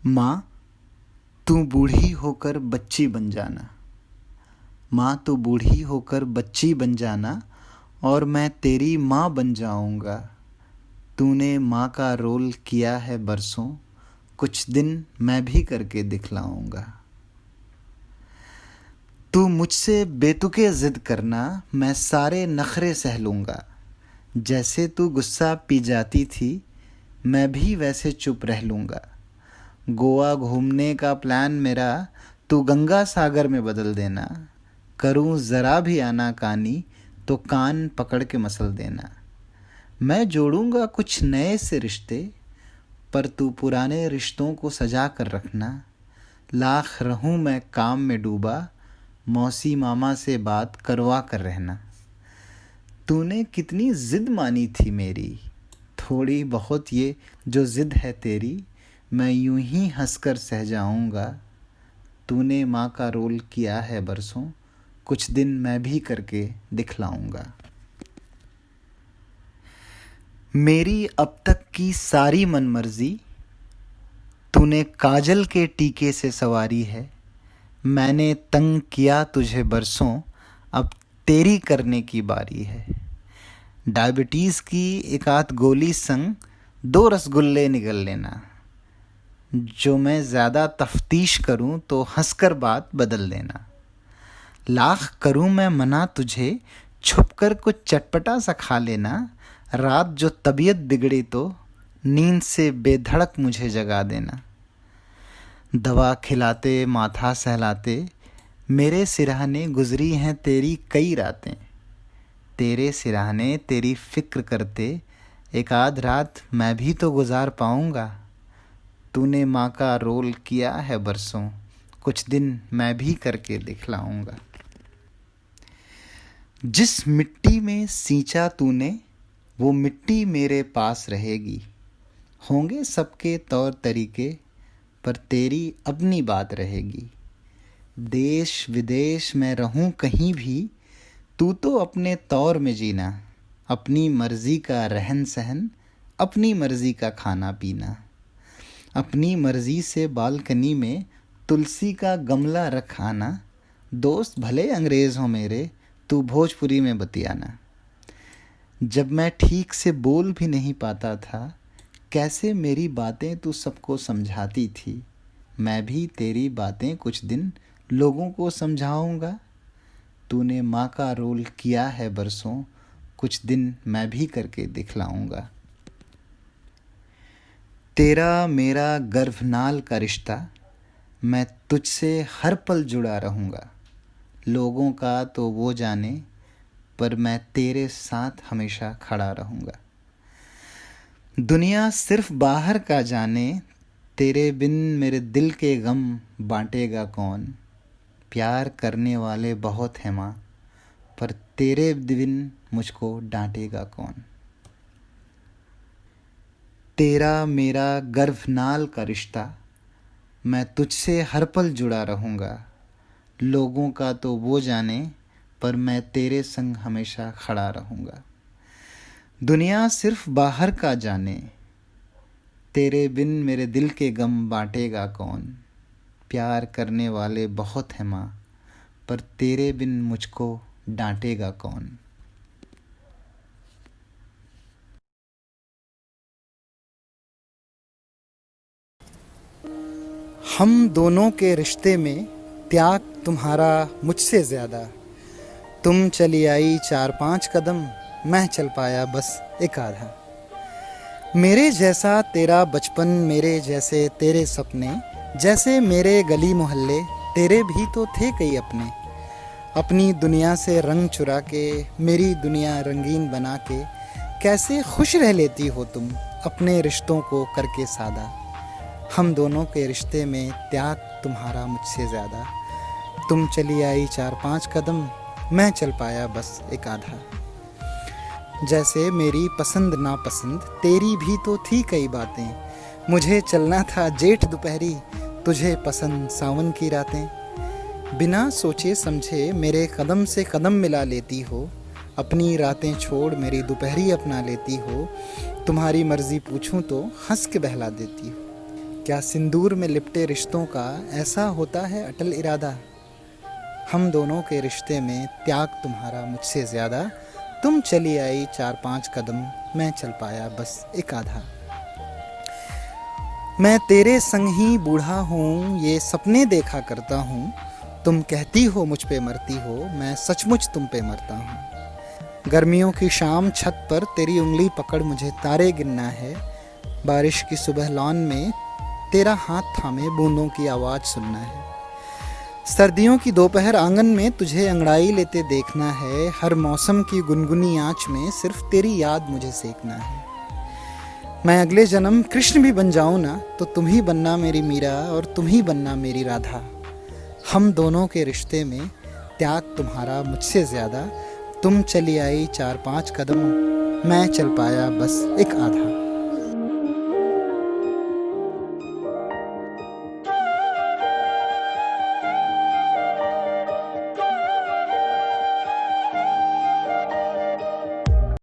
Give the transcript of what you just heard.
माँ, तू बूढ़ी होकर बच्ची बन जाना। माँ, तू बूढ़ी होकर बच्ची बन जाना और मैं तेरी माँ बन जाऊँगा। तूने माँ का रोल किया है बरसों, कुछ दिन मैं भी करके दिखलाऊँगा। तू मुझसे बेतुके ज़िद करना, मैं सारे नखरे सह लूँगा। जैसे तू गुस्सा पी जाती थी, मैं भी वैसे चुप रह लूँगा। गोवा घूमने का प्लान मेरा तू गंगा सागर में बदल देना। करूं ज़रा भी आनाकानी तो कान पकड़ के मसल देना। मैं जोड़ूंगा कुछ नए से रिश्ते, पर तू पुराने रिश्तों को सजा कर रखना। लाख रहूं मैं काम में डूबा, मौसी मामा से बात करवा कर रहना। तूने कितनी ज़िद मानी थी मेरी, थोड़ी बहुत ये जो ज़िद है तेरी, मैं यूं ही हंसकर सह जाऊंगा। तूने माँ का रोल किया है बरसों, कुछ दिन मैं भी करके दिखलाऊंगा। मेरी अब तक की सारी मनमर्जी तूने काजल के टीके से सवारी है। मैंने तंग किया तुझे बरसों, अब तेरी करने की बारी है। डायबिटीज़ की एक आध गोली संग 2 रसगुल्ले निगल लेना। जो मैं ज़्यादा तफ्तीश करूं तो हंसकर बात बदल देना। लाख करूं मैं मना तुझे, छुपकर कुछ चटपटा सा खा लेना। रात जो तबीयत बिगड़ी तो नींद से बेधड़क मुझे जगा देना। दवा खिलाते माथा सहलाते मेरे सिरहाने गुजरी हैं तेरी कई रातें। तेरे सिरहाने तेरी फिक्र करते एक आध रात मैं भी तो गुजार पाऊंगा। तूने माँ का रोल किया है बरसों, कुछ दिन मैं भी करके दिखलाऊंगा। जिस मिट्टी में सींचा तूने वो मिट्टी मेरे पास रहेगी। होंगे सबके तौर तरीके, पर तेरी अपनी बात रहेगी। देश विदेश में रहूं कहीं भी, तू तो अपने तौर में जीना। अपनी मर्जी का रहन सहन, अपनी मर्जी का खाना पीना। अपनी मर्जी से बालकनी में तुलसी का गमला रख आना। दोस्त भले अंग्रेज़ हो मेरे, तू भोजपुरी में बतियाना। जब मैं ठीक से बोल भी नहीं पाता था, कैसे मेरी बातें तू सबको समझाती थी। मैं भी तेरी बातें कुछ दिन लोगों को समझाऊंगा। तूने माँ का रोल किया है बरसों, कुछ दिन मैं भी करके दिखलाऊंगा। तेरा मेरा गर्भनाल का रिश्ता, मैं तुझसे हर पल जुड़ा रहूँगा। लोगों का तो वो जाने, पर मैं तेरे साथ हमेशा खड़ा रहूँगा। दुनिया सिर्फ बाहर का जाने, तेरे बिन मेरे दिल के गम बांटेगा कौन। प्यार करने वाले बहुत हैं माँ, पर तेरे बिन मुझको डांटेगा कौन। तेरा मेरा गर्भनाल का रिश्ता, मैं तुझसे हर पल जुड़ा रहूँगा। लोगों का तो वो जाने, पर मैं तेरे संग हमेशा खड़ा रहूँगा। दुनिया सिर्फ बाहर का जाने, तेरे बिन मेरे दिल के गम बांटेगा कौन। प्यार करने वाले बहुत हैं माँ, पर तेरे बिन मुझको डांटेगा कौन। हम दोनों के रिश्ते में त्याग तुम्हारा मुझसे ज़्यादा। तुम चली आई 4-5 कदम, मैं चल पाया बस एक आधा। मेरे जैसा तेरा बचपन, मेरे जैसे तेरे सपने, जैसे मेरे गली मोहल्ले तेरे भी तो थे कई अपने। अपनी दुनिया से रंग चुरा के मेरी दुनिया रंगीन बना के, कैसे खुश रह लेती हो तुम अपने रिश्तों को करके सादा। हम दोनों के रिश्ते में त्याग तुम्हारा मुझसे ज़्यादा। तुम चली आई 4-5 कदम, मैं चल पाया बस एक आधा। जैसे मेरी पसंद नापसंद तेरी भी तो थी कई बातें। मुझे चलना था जेठ दोपहरी, तुझे पसंद सावन की रातें। बिना सोचे समझे मेरे कदम से कदम मिला लेती हो। अपनी रातें छोड़ मेरी दोपहरी अपना लेती हो। तुम्हारी मर्ज़ी पूछूं तो हंस के बहला देती हो। क्या सिंदूर में लिपटे रिश्तों का ऐसा होता है अटल इरादा? हम दोनों के रिश्ते में त्याग तुम्हारा मुझसे ज़्यादा। तुम चली आई 4-5 कदम, मैं चल पाया बस एक आधा। मैं तेरे संग ही बूढ़ा हूँ, ये सपने देखा करता हूँ। तुम कहती हो मुझ पे मरती हो, मैं सचमुच तुम पे मरता हूँ। गर्मियों की शाम छत पर तेरी उंगली पकड़ मुझे तारे गिनना है। बारिश की सुबह लॉन में तेरा हाथ थामे बूंदों की आवाज़ सुनना है। सर्दियों की दोपहर आंगन में तुझे अंगड़ाई लेते देखना है। हर मौसम की गुनगुनी आँच में सिर्फ तेरी याद मुझे सेकना है। मैं अगले जन्म कृष्ण भी बन जाऊं ना, तो तुम ही बनना मेरी मीरा और तुम ही बनना मेरी राधा। हम दोनों के रिश्ते में त्याग तुम्हारा मुझसे ज़्यादा। तुम चली आई 4-5 कदम, मैं चल पाया बस एक आधा।